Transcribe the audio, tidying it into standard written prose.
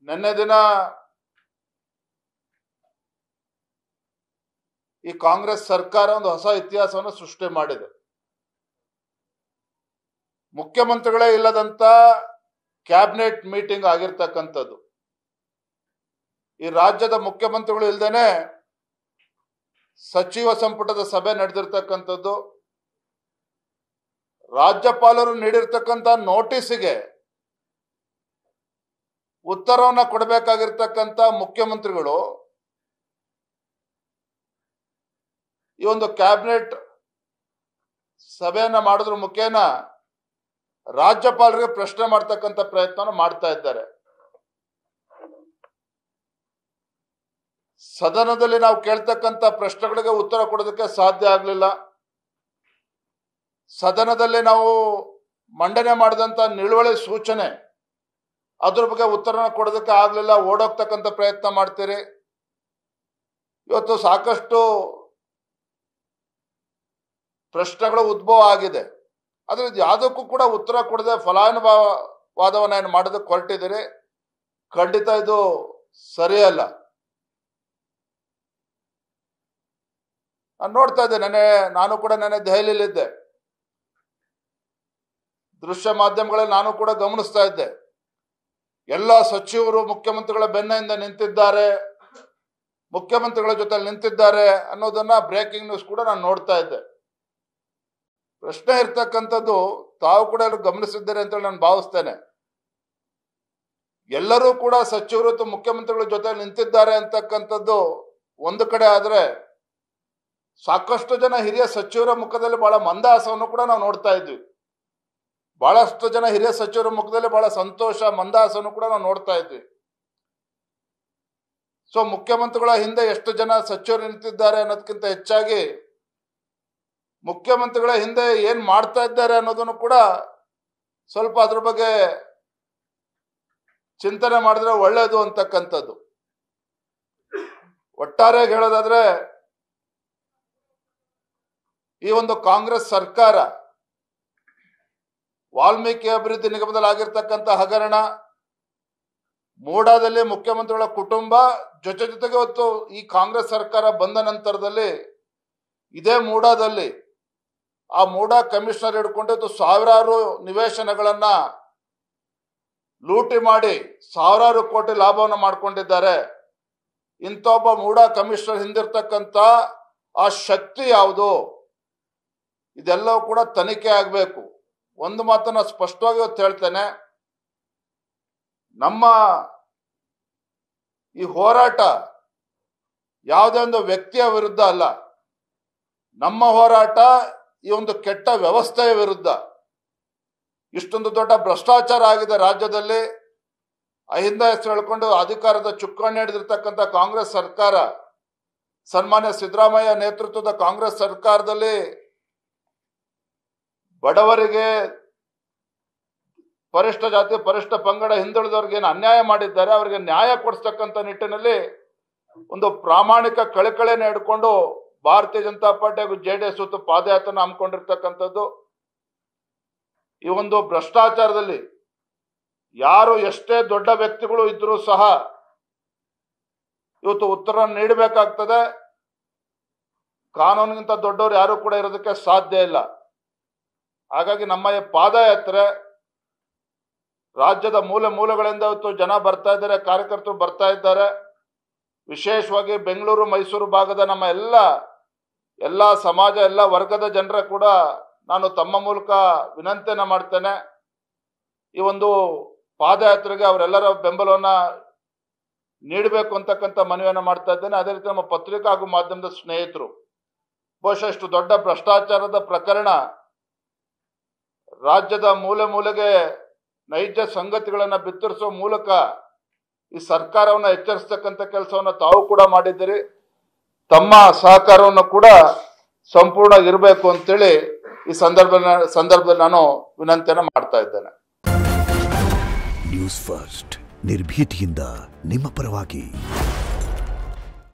ನಿನ್ನೆ ದಿನ ಈ ಕಾಂಗ್ರೆಸ್ ಸರ್ಕಾರ ಒಂದು ಹೊಸ ಇತಿಹಾಸವನ್ನು ಸೃಷ್ಟಿ ಮಾಡಿದೆ. ಮುಖ್ಯಮಂತ್ರಿಗಳೇ ಇಲ್ಲದಂತ ಕ್ಯಾಬಿನೆಟ್ ಮೀಟಿಂಗ್ ಆಗಿರ್ತಕ್ಕಂಥದ್ದು. ಈ ರಾಜ್ಯದ ಮುಖ್ಯಮಂತ್ರಿಗಳು ಇಲ್ದೇನೆ ಸಚಿವ ಸಂಪುಟದ ಸಭೆ ನಡೆದಿರ್ತಕ್ಕಂಥದ್ದು. ರಾಜ್ಯಪಾಲರು ನೀಡಿರ್ತಕ್ಕಂಥ ನೋಟಿಸ್ಗೆ ಉತ್ತರವನ್ನ ಕೊಡಬೇಕಾಗಿರ್ತಕ್ಕಂಥ ಮುಖ್ಯಮಂತ್ರಿಗಳು ಈ ಒಂದು ಕ್ಯಾಬಿನೆಟ್ ಸಭೆಯನ್ನ ಮಾಡೋದ್ರ ಮುಖೇನ ರಾಜ್ಯಪಾಲರಿಗೆ ಪ್ರಶ್ನೆ ಮಾಡ್ತಕ್ಕಂಥ ಪ್ರಯತ್ನ ಮಾಡ್ತಾ ಇದ್ದಾರೆ. ಸದನದಲ್ಲಿ ನಾವು ಕೇಳ್ತಕ್ಕಂಥ ಪ್ರಶ್ನೆಗಳಿಗೆ ಉತ್ತರ ಕೊಡೋದಕ್ಕೆ ಸಾಧ್ಯ ಆಗಲಿಲ್ಲ. ಸದನದಲ್ಲಿ ನಾವು ಮಂಡನೆ ಮಾಡಿದಂಥ ನಿಲುವಳಿ ಸೂಚನೆ ಅದ್ರ ಬಗ್ಗೆ ಉತ್ತರನ ಕೊಡೋದಕ್ಕೆ ಆಗಲಿಲ್ಲ. ಓಡೋಗ್ತಕ್ಕಂಥ ಪ್ರಯತ್ನ ಮಾಡ್ತೀರಿ. ಇವತ್ತು ಸಾಕಷ್ಟು ಪ್ರಶ್ನೆಗಳು ಉದ್ಭವ ಆಗಿದೆ. ಆದ್ರೆ ಯಾವುದಕ್ಕೂ ಕೂಡ ಉತ್ತರ ಕೊಡದೆ ಫಲಾನುಭವಾದವನ್ನ ಏನು ಮಾಡೋದಕ್ಕೆ ಹೊರಟಿದ್ದೀರಿ. ಖಂಡಿತ ಇದು ಸರಿಯಲ್ಲ. ನಾನು ನೋಡ್ತಾ ಇದ್ದೆ, ನಾನು ಕೂಡ ನೆನ್ನೆ ದೆಹಲಿಯಲ್ಲಿದ್ದೆ. ದೃಶ್ಯ ಮಾಧ್ಯಮಗಳಲ್ಲಿ ನಾನು ಕೂಡ ಗಮನಿಸ್ತಾ ಇದ್ದೆ. ಎಲ್ಲ ಸಚಿವರು ಮುಖ್ಯಮಂತ್ರಿಗಳ ಬೆನ್ನಿಂದ ನಿಂತಿದ್ದಾರೆ, ಮುಖ್ಯಮಂತ್ರಿಗಳ ಜೊತೆ ನಿಂತಿದ್ದಾರೆ ಅನ್ನೋದನ್ನ ಬ್ರೇಕಿಂಗ್ ನ್ಯೂಸ್ ಕೂಡ ನಾನು ನೋಡ್ತಾ ಇದ್ದೆ. ಪ್ರಶ್ನೆ ಇರ್ತಕ್ಕಂಥದ್ದು ತಾವು ಕೂಡ ಗಮನಿಸಿದ್ದೀರಿ ಅಂತೇಳಿ ನಾನು ಭಾವಿಸ್ತೇನೆ. ಎಲ್ಲರೂ ಕೂಡ ಸಚಿವರು ಮುಖ್ಯಮಂತ್ರಿಗಳ ಜೊತೆ ನಿಂತಿದ್ದಾರೆ ಅಂತಕ್ಕಂಥದ್ದು ಒಂದು ಕಡೆ ಆದ್ರೆ, ಸಾಕಷ್ಟು ಜನ ಹಿರಿಯ ಸಚಿವರ ಮುಖದಲ್ಲಿ ಬಹಳ ಮಂದಹಾಸವನ್ನು ಕೂಡ ನಾವು ನೋಡ್ತಾ ಇದ್ವಿ. ಬಹಳಷ್ಟು ಜನ ಹಿರಿಯ ಸಚಿವರ ಮುಖದಲ್ಲಿ ಬಹಳ ಸಂತೋಷ, ಮಂದಹಾಸವನ್ನು ಕೂಡ ನಾವು ನೋಡ್ತಾ ಇದ್ವಿ. ಸೊ ಮುಖ್ಯಮಂತ್ರಿಗಳ ಹಿಂದೆ ಎಷ್ಟು ಜನ ಸಚಿವರು ನಿಂತಿದ್ದಾರೆ ಅನ್ನೋದಕ್ಕಿಂತ ಹೆಚ್ಚಾಗಿ ಮುಖ್ಯಮಂತ್ರಿಗಳ ಹಿಂದೆ ಏನ್ ಮಾಡ್ತಾ ಇದ್ದಾರೆ ಅನ್ನೋದನ್ನು ಕೂಡ ಸ್ವಲ್ಪ ಅದ್ರ ಬಗ್ಗೆ ಚಿಂತನೆ ಮಾಡಿದ್ರೆ ಒಳ್ಳೇದು ಅಂತಕ್ಕಂಥದ್ದು. ಒಟ್ಟಾರೆ ಹೇಳೋದಾದ್ರೆ, ಈ ಒಂದು ಕಾಂಗ್ರೆಸ್ ಸರ್ಕಾರ ವಾಲ್ಮೀಕಿ ಅಭಿವೃದ್ಧಿ ನಿಗಮದಲ್ಲಿ ಆಗಿರ್ತಕ್ಕಂಥ ಹಗರಣ, ಮೂಡಾದಲ್ಲಿ ಮುಖ್ಯಮಂತ್ರಿಗಳ ಕುಟುಂಬ ಜೊತೆಗೆ ಹೊತ್ತು ಈ ಕಾಂಗ್ರೆಸ್ ಸರ್ಕಾರ ಬಂದ ನಂತರದಲ್ಲಿ ಇದೇ ಮೂಡಾದಲ್ಲಿ ಆ ಮೂಡಾ ಕಮಿಷನರ್ ಹಿಡ್ಕೊಂಡು ಸಾವಿರಾರು ನಿವೇಶನಗಳನ್ನ ಲೂಟಿ ಮಾಡಿ ಸಾವಿರಾರು ಕೋಟಿ ಲಾಭವನ್ನು ಮಾಡ್ಕೊಂಡಿದ್ದಾರೆ. ಇಂಥ ಒಬ್ಬ ಮೂಡಾ ಕಮಿಷನರ್ ಹಿಂದಿರ್ತಕ್ಕಂಥ ಆ ಶಕ್ತಿ ಯಾವುದು, ಇದೆಲ್ಲವೂ ಕೂಡ ತನಿಖೆ ಆಗಬೇಕು. ಒಂದು ಮಾತನ್ನ ಸ್ಪಷ್ಟವಾಗಿ ಇವತ್ತು ಹೇಳ್ತೇನೆ, ನಮ್ಮ ಈ ಹೋರಾಟ ಯಾವುದೇ ಒಂದು ವ್ಯಕ್ತಿಯ ವಿರುದ್ಧ ಅಲ್ಲ. ನಮ್ಮ ಹೋರಾಟ ಈ ಒಂದು ಕೆಟ್ಟ ವ್ಯವಸ್ಥೆಯ ವಿರುದ್ಧ. ಇಷ್ಟೊಂದು ದೊಡ್ಡ ಭ್ರಷ್ಟಾಚಾರ ಆಗಿದೆ ರಾಜ್ಯದಲ್ಲಿ. ಅಹಿಂದ ಹೆಸರು ಹೇಳ್ಕೊಂಡು ಅಧಿಕಾರದ ಚುಕ್ಕಾಣಿ ಹಿಡಿದಿರ್ತಕ್ಕಂಥ ಕಾಂಗ್ರೆಸ್ ಸರ್ಕಾರ, ಸನ್ಮಾನ್ಯ ಸಿದ್ದರಾಮಯ್ಯ ನೇತೃತ್ವದ ಕಾಂಗ್ರೆಸ್ ಸರ್ಕಾರದಲ್ಲಿ ಬಡವರಿಗೆ, ಪರಿಷ್ಠ ಜಾತಿ ಪರಿಷ್ಠ ಪಂಗಡ ಹಿಂದುಳಿದವ್ರಿಗೆ ಏನು ಅನ್ಯಾಯ ಮಾಡಿದ್ದಾರೆ ಅವರಿಗೆ ನ್ಯಾಯ ಕೊಡಿಸ್ತಕ್ಕಂಥ ನಿಟ್ಟಿನಲ್ಲಿ ಒಂದು ಪ್ರಾಮಾಣಿಕ ಕಳಕಳಿಯನ್ನು ಹಿಡ್ಕೊಂಡು ಭಾರತೀಯ ಜನತಾ ಪಾರ್ಟಿ ಹಾಗೂ JDS ಪಾದಯಾತ್ರೆ ಹಮ್ಮಿಕೊಂಡಿರ್ತಕ್ಕಂಥದ್ದು. ಈ ಒಂದು ಭ್ರಷ್ಟಾಚಾರದಲ್ಲಿ ಯಾರು ಎಷ್ಟೇ ದೊಡ್ಡ ವ್ಯಕ್ತಿಗಳು ಇದ್ರೂ ಸಹ ಇವತ್ತು ಉತ್ತರ ನೀಡಬೇಕಾಗ್ತದೆ. ಕಾನೂನಿಗಿಂತ ದೊಡ್ಡವರು ಯಾರು ಕೂಡ ಇರೋದಕ್ಕೆ ಸಾಧ್ಯ ಇಲ್ಲ. ಹಾಗಾಗಿ ನಮ್ಮ ಈ ಪಾದಯಾತ್ರೆ ರಾಜ್ಯದ ಮೂಲೆಗಳಿಂದ ಇವತ್ತು ಜನ ಬರ್ತಾ ಇದ್ದಾರೆ, ಕಾರ್ಯಕರ್ತರು ಬರ್ತಾ ಇದ್ದಾರೆ. ವಿಶೇಷವಾಗಿ ಬೆಂಗಳೂರು ಮೈಸೂರು ಭಾಗದ ನಮ್ಮ ಎಲ್ಲ ಸಮಾಜ, ಎಲ್ಲ ವರ್ಗದ ಜನರ ಕೂಡ ನಾನು ತಮ್ಮ ಮೂಲಕ ವಿನಂತಿಯನ್ನ ಮಾಡ್ತೇನೆ. ಈ ಒಂದು ಪಾದಯಾತ್ರೆಗೆ ಅವರೆಲ್ಲರ ಬೆಂಬಲವನ್ನ ನೀಡಬೇಕು ಅಂತಕ್ಕಂಥ ಮನವಿಯನ್ನ ಮಾಡ್ತಾ ಇದ್ದೇನೆ. ಅದೇ ರೀತಿ ನಮ್ಮ ಪತ್ರಿಕಾ ಹಾಗೂ ಮಾಧ್ಯಮದ ಸ್ನೇಹಿತರು, ಬಹುಶಃ ಇಷ್ಟು ದೊಡ್ಡ ಭ್ರಷ್ಟಾಚಾರದ ಪ್ರಕರಣ ರಾಜ್ಯದ ಮೂಲೆಗೆ ನೈಜ ಸಂಗತಿಗಳನ್ನ ಬಿತ್ತರಿಸುವ ಮೂಲಕ ಈ ಸರ್ಕಾರವನ್ನ ಎಚ್ಚರಿಸ್ತಕ್ಕಂಥ ಕೆಲಸವನ್ನ ತಾವು ಕೂಡ ಮಾಡಿದ್ದೀರಿ. ತಮ್ಮ ಸಹಕಾರವನ್ನು ಕೂಡ ಸಂಪೂರ್ಣ ಇರಬೇಕು ಅಂತೇಳಿ ಈ ಸಂದರ್ಭದಲ್ಲಿ ನಾನು ವಿನಂತಿಯನ್ನ ಮಾಡ್ತಾ ಇದ್ದೇನೆ. ನ್ಯೂಸ್ ಫಸ್ಟ್, ನಿರ್ಭೀತಿಯಿಂದ ನಿಮ್ಮ ಪರವಾಗಿ.